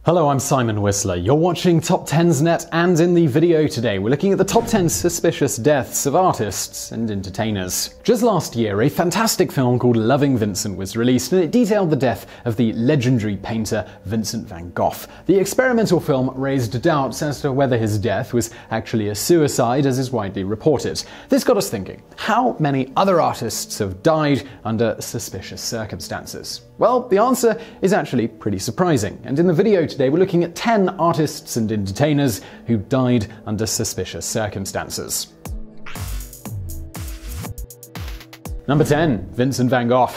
Hello, I'm Simon Whistler. You're watching TopTenzNet, and in the video today we're looking at the top 10 suspicious deaths of artists and entertainers. Just last year, a fantastic film called Loving Vincent was released, and it detailed the death of the legendary painter Vincent van Gogh. The experimental film raised doubts as to whether his death was actually a suicide, as is widely reported. This got us thinking, how many other artists have died under suspicious circumstances? Well, the answer is actually pretty surprising, and in the video today we're looking at 10 artists and entertainers who died under suspicious circumstances. Number 10. Vincent van Gogh.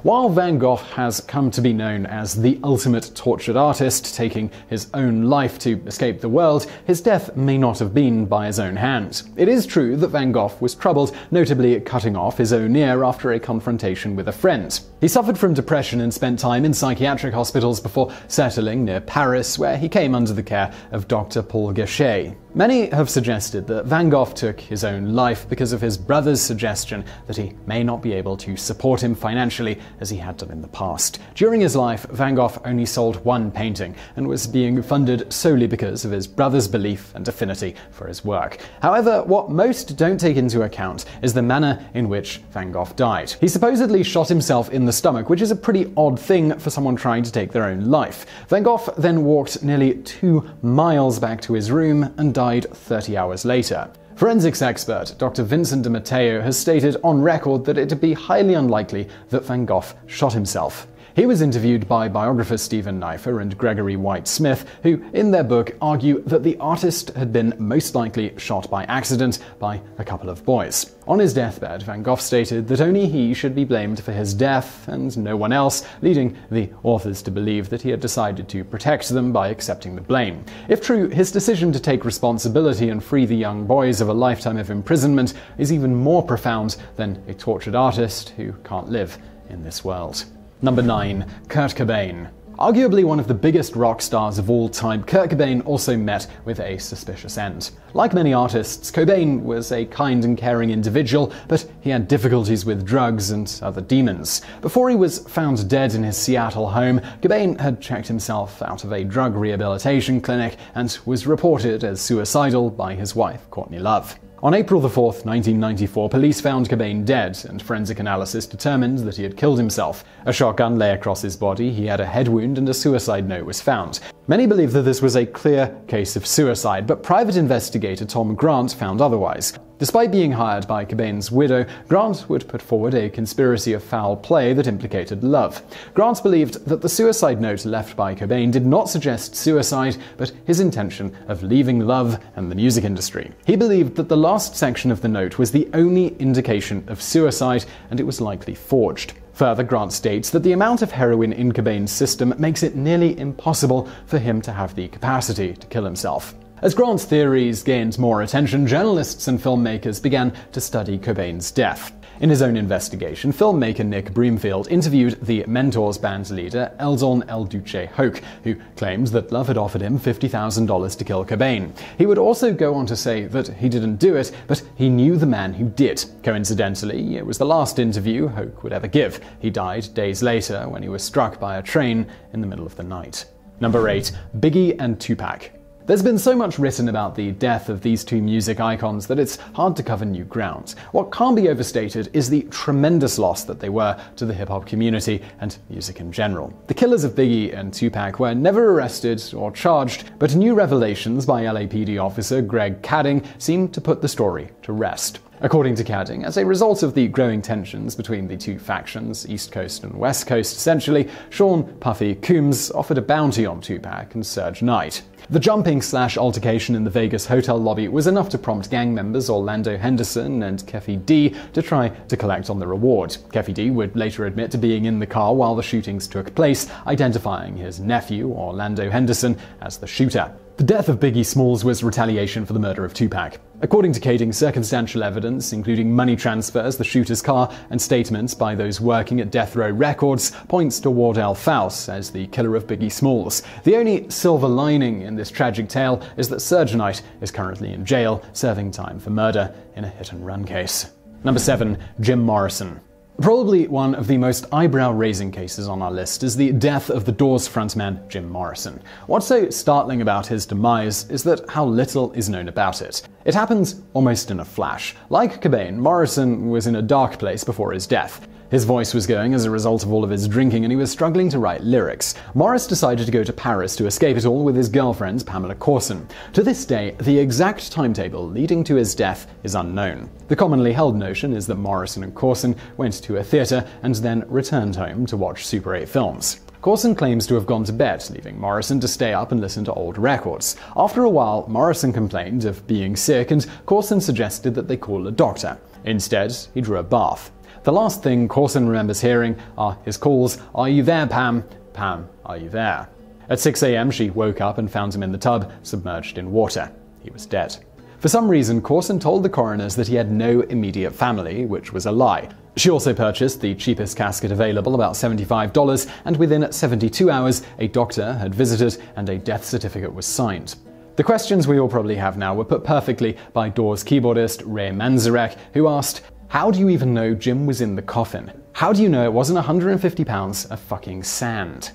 While Van Gogh has come to be known as the ultimate tortured artist, taking his own life to escape the world, his death may not have been by his own hand. It is true that Van Gogh was troubled, notably cutting off his own ear after a confrontation with a friend. He suffered from depression and spent time in psychiatric hospitals before settling near Paris, where he came under the care of Dr. Paul Gachet. Many have suggested that Van Gogh took his own life because of his brother's suggestion that he may not be able to support him financially as he had done in the past. During his life, Van Gogh only sold one painting and was being funded solely because of his brother's belief and affinity for his work. However, what most don't take into account is the manner in which Van Gogh died. He supposedly shot himself in the stomach, which is a pretty odd thing for someone trying to take their own life. Van Gogh then walked nearly 2 miles back to his room and died 30 hours later. Forensics expert Dr. Vincent de Matteo has stated on record that it would be highly unlikely that Van Gogh shot himself. He was interviewed by biographers Stephen Neiffer and Gregory White Smith, who in their book argue that the artist had been most likely shot by accident by a couple of boys. On his deathbed, Van Gogh stated that only he should be blamed for his death and no one else, leading the authors to believe that he had decided to protect them by accepting the blame. If true, his decision to take responsibility and free the young boys of a lifetime of imprisonment is even more profound than a tortured artist who can't live in this world. Number 9. Kurt Cobain. Arguably one of the biggest rock stars of all time, Kurt Cobain also met with a suspicious end. Like many artists, Cobain was a kind and caring individual, but he had difficulties with drugs and other demons. Before he was found dead in his Seattle home, Cobain had checked himself out of a drug rehabilitation clinic and was reported as suicidal by his wife, Courtney Love. On April 4, 1994, police found Cobain dead, and forensic analysis determined that he had killed himself. A shotgun lay across his body, he had a head wound, and a suicide note was found. Many believe that this was a clear case of suicide, but private investigator Tom Grant found otherwise. Despite being hired by Cobain's widow, Grant would put forward a conspiracy of foul play that implicated Love. Grant believed that the suicide note left by Cobain did not suggest suicide, but his intention of leaving Love and the music industry. He believed that the last section of the note was the only indication of suicide, and it was likely forged. Further, Grant states that the amount of heroin in Cobain's system makes it nearly impossible for him to have the capacity to kill himself. As Grant's theories gained more attention, journalists and filmmakers began to study Cobain's death. In his own investigation, filmmaker Nick Broomfield interviewed the Mentors band's leader Eldon El Duce Hoke, who claimed that Love had offered him $50,000 to kill Cobain. He would also go on to say that he didn't do it, but he knew the man who did. Coincidentally, it was the last interview Hoke would ever give. He died days later when he was struck by a train in the middle of the night. Number 8. Biggie and Tupac. There's been so much written about the death of these two music icons that it's hard to cover new ground. What can't be overstated is the tremendous loss that they were to the hip-hop community and music in general. The killers of Biggie and Tupac were never arrested or charged, but new revelations by LAPD officer Greg Cadding seemed to put the story to rest. According to Cadding, as a result of the growing tensions between the two factions, East Coast and West Coast essentially, Sean Puffy Combs offered a bounty on Tupac and Suge Knight. The jumping/altercation in the Vegas hotel lobby was enough to prompt gang members Orlando Henderson and Keffe D to try to collect on the reward. Keffe D would later admit to being in the car while the shootings took place, identifying his nephew, Orlando Henderson, as the shooter. The death of Biggie Smalls was retaliation for the murder of Tupac. According to Cadding, circumstantial evidence, including money transfers, the shooter's car, and statements by those working at Death Row Records, points to Wardell Faust as the killer of Biggie Smalls. The only silver lining in this tragic tale is that Suge Knight is currently in jail, serving time for murder in a hit-and-run case. Number 7. Jim Morrison. Probably one of the most eyebrow-raising cases on our list is the death of the Doors frontman Jim Morrison. What's so startling about his demise is that how little is known about it. It happens almost in a flash. Like Cobain, Morrison was in a dark place before his death. His voice was going as a result of all of his drinking, and he was struggling to write lyrics. Morris decided to go to Paris to escape it all with his girlfriend, Pamela Courson. To this day, the exact timetable leading to his death is unknown. The commonly held notion is that Morrison and Courson went to a theater and then returned home to watch Super 8 films. Courson claims to have gone to bed, leaving Morrison to stay up and listen to old records. After a while, Morrison complained of being sick, and Courson suggested that they call a doctor. Instead, he drew a bath. The last thing Courson remembers hearing are his calls, "Are you there, Pam? Pam, are you there?" At 6 a.m., she woke up and found him in the tub, submerged in water. He was dead. For some reason, Courson told the coroners that he had no immediate family, which was a lie. She also purchased the cheapest casket available, about $75, and within 72 hours, a doctor had visited and a death certificate was signed. The questions we all probably have now were put perfectly by Doors keyboardist Ray Manzarek, who asked, "How do you even know Jim was in the coffin? How do you know it wasn't 150 pounds of fucking sand?"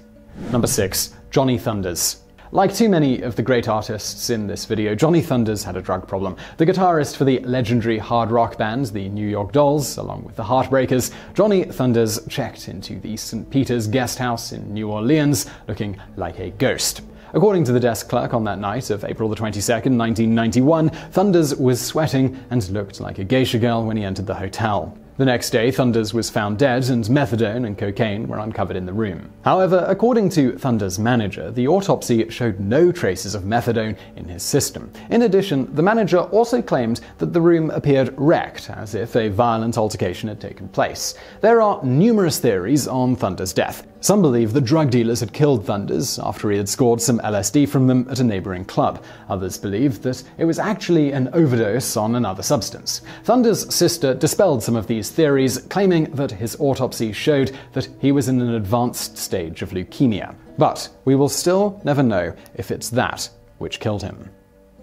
Number 6. Johnny Thunders. Like too many of the great artists in this video, Johnny Thunders had a drug problem. The guitarist for the legendary hard rock band, the New York Dolls, along with the Heartbreakers, Johnny Thunders checked into the St. Peter's guest house in New Orleans looking like a ghost. According to the desk clerk on that night of April 22nd, 1991, Thunders was sweating and looked like a geisha girl when he entered the hotel. The next day, Thunders was found dead, and methadone and cocaine were uncovered in the room. However, according to Thunders' manager, the autopsy showed no traces of methadone in his system. In addition, the manager also claimed that the room appeared wrecked, as if a violent altercation had taken place. There are numerous theories on Thunders' death. Some believe that drug dealers had killed Thunders after he had scored some LSD from them at a neighboring club. Others believe that it was actually an overdose on another substance. Thunders' sister dispelled some of these theories, claiming that his autopsy showed that he was in an advanced stage of leukemia. But we will still never know if it's that which killed him.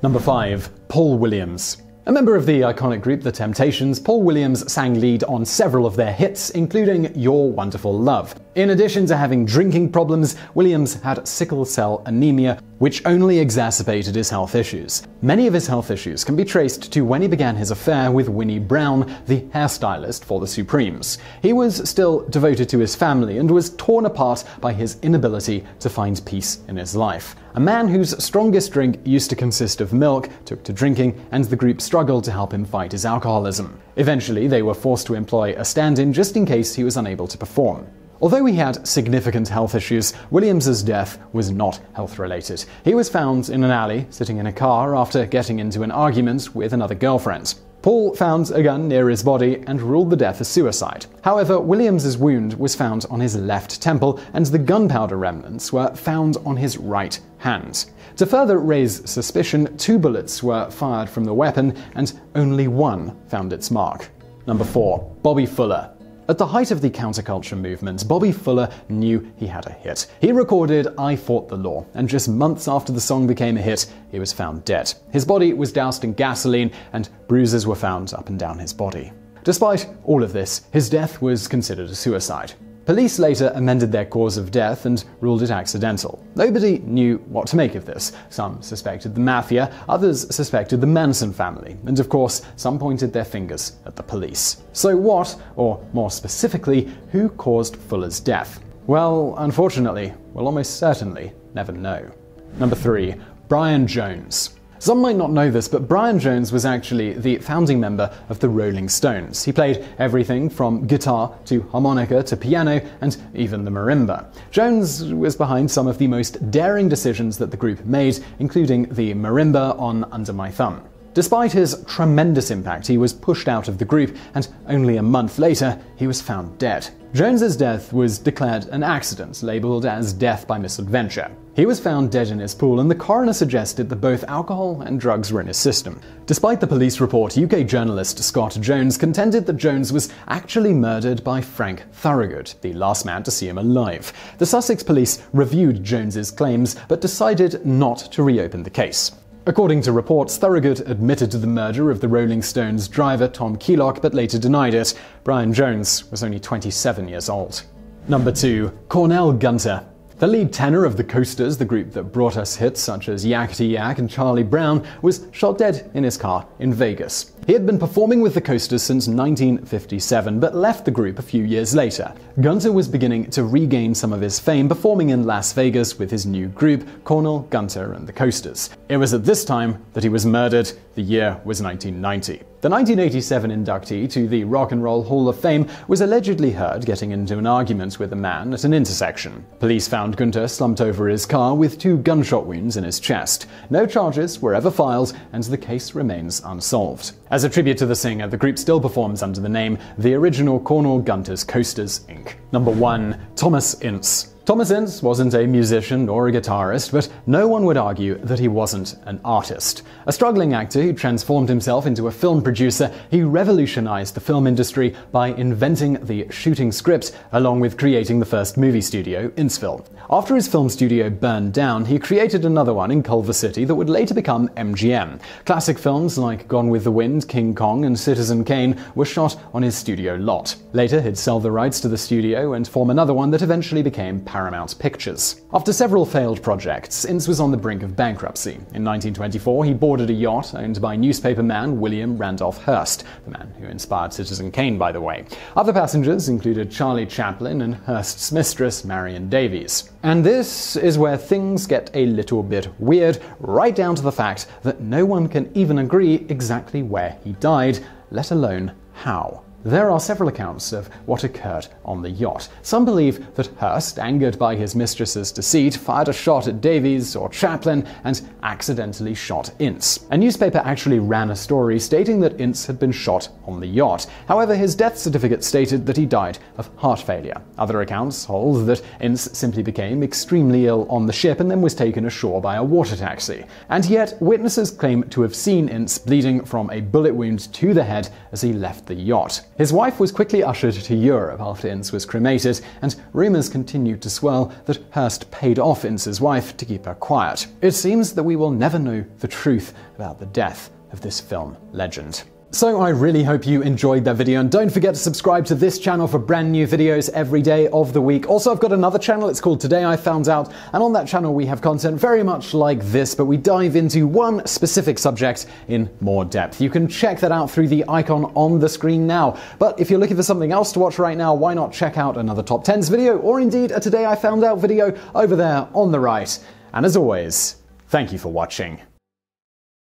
Number 5. Paul Williams. A member of the iconic group The Temptations, Paul Williams sang lead on several of their hits, including Your Wonderful Love. In addition to having drinking problems, Williams had sickle cell anemia, which only exacerbated his health issues. Many of his health issues can be traced to when he began his affair with Winnie Brown, the hairstylist for the Supremes. He was still devoted to his family and was torn apart by his inability to find peace in his life. A man whose strongest drink used to consist of milk took to drinking, and the group struggled to help him fight his alcoholism. Eventually, they were forced to employ a stand-in just in case he was unable to perform. Although he had significant health issues, Williams's death was not health-related. He was found in an alley, sitting in a car after getting into an argument with another girlfriend. Paul found a gun near his body and ruled the death as suicide. However, Williams's wound was found on his left temple, and the gunpowder remnants were found on his right hand. To further raise suspicion, 2 bullets were fired from the weapon, and only one found its mark. Number 4. Bobby Fuller. At the height of the counterculture movement, Bobby Fuller knew he had a hit. He recorded I Fought the Law, and just months after the song became a hit, he was found dead. His body was doused in gasoline, and bruises were found up and down his body. Despite all of this, his death was considered a suicide. Police later amended their cause of death and ruled it accidental. Nobody knew what to make of this. Some suspected the mafia, others suspected the Manson family, and of course, some pointed their fingers at the police. So what, or more specifically, who caused Fuller's death? Well, unfortunately, we'll almost certainly never know. Number 3. Brian Jones. Some might not know this, but Brian Jones was actually the founding member of the Rolling Stones. He played everything from guitar to harmonica to piano and even the marimba. Jones was behind some of the most daring decisions that the group made, including the marimba on Under My Thumb. Despite his tremendous impact, he was pushed out of the group, and only a month later, he was found dead. Jones's death was declared an accident, labeled as death by misadventure. He was found dead in his pool, and the coroner suggested that both alcohol and drugs were in his system. Despite the police report, UK journalist Scott Jones contended that Jones was actually murdered by Frank Thorogood, the last man to see him alive. The Sussex police reviewed Jones's claims, but decided not to reopen the case. According to reports, Thorogood admitted to the murder of the Rolling Stones driver Tom Keelock, but later denied it. Brian Jones was only 27 years old. Number 2. Cornell Gunter. The lead tenor of the Coasters, the group that brought us hits such as Yakety Yak and Charlie Brown, was shot dead in his car in Vegas. He had been performing with the Coasters since 1957, but left the group a few years later. Gunter was beginning to regain some of his fame performing in Las Vegas with his new group, Cornell Gunter and the Coasters. It was at this time that he was murdered. The year was 1990. The 1987 inductee to the Rock and Roll Hall of Fame was allegedly heard getting into an argument with a man at an intersection. Police found Gunter slumped over his car with 2 gunshot wounds in his chest. No charges were ever filed, and the case remains unsolved. As a tribute to the singer, the group still performs under the name The Original Cornell Gunter's Coasters, Inc. Number 1. Thomas Ince. Thomas Ince wasn't a musician or a guitarist, but no one would argue that he wasn't an artist. A struggling actor who transformed himself into a film producer, he revolutionized the film industry by inventing the shooting script, along with creating the first movie studio, Inceville. After his film studio burned down, he created another one in Culver City that would later become MGM. Classic films like Gone with the Wind, King Kong, and Citizen Kane were shot on his studio lot. Later, he'd sell the rights to the studio and form another one that eventually became Paramount Pictures. After several failed projects, Ince was on the brink of bankruptcy. In 1924, he boarded a yacht owned by newspaperman William Randolph Hearst, the man who inspired Citizen Kane, by the way. Other passengers included Charlie Chaplin and Hearst's mistress, Marion Davies. And this is where things get a little bit weird, right down to the fact that no one can even agree exactly where he died, let alone how. There are several accounts of what occurred on the yacht. Some believe that Hearst, angered by his mistress's deceit, fired a shot at Davies or Chaplin and accidentally shot Ince. A newspaper actually ran a story stating that Ince had been shot on the yacht. However, his death certificate stated that he died of heart failure. Other accounts hold that Ince simply became extremely ill on the ship and then was taken ashore by a water taxi. And yet, witnesses claim to have seen Ince bleeding from a bullet wound to the head as he left the yacht. His wife was quickly ushered to Europe after Ince was cremated, and rumors continued to swirl that Hearst paid off Ince's wife to keep her quiet. It seems that we will never know the truth about the death of this film legend. So I really hope you enjoyed that video, and don't forget to subscribe to this channel for brand new videos every day of the week. Also, I've got another channel, it's called Today I Found Out, and on that channel we have content very much like this, but we dive into one specific subject in more depth. You can check that out through the icon on the screen now. But if you're looking for something else to watch right now, why not check out another TopTenz video, or indeed a Today I Found Out video over there on the right. And as always, thank you for watching.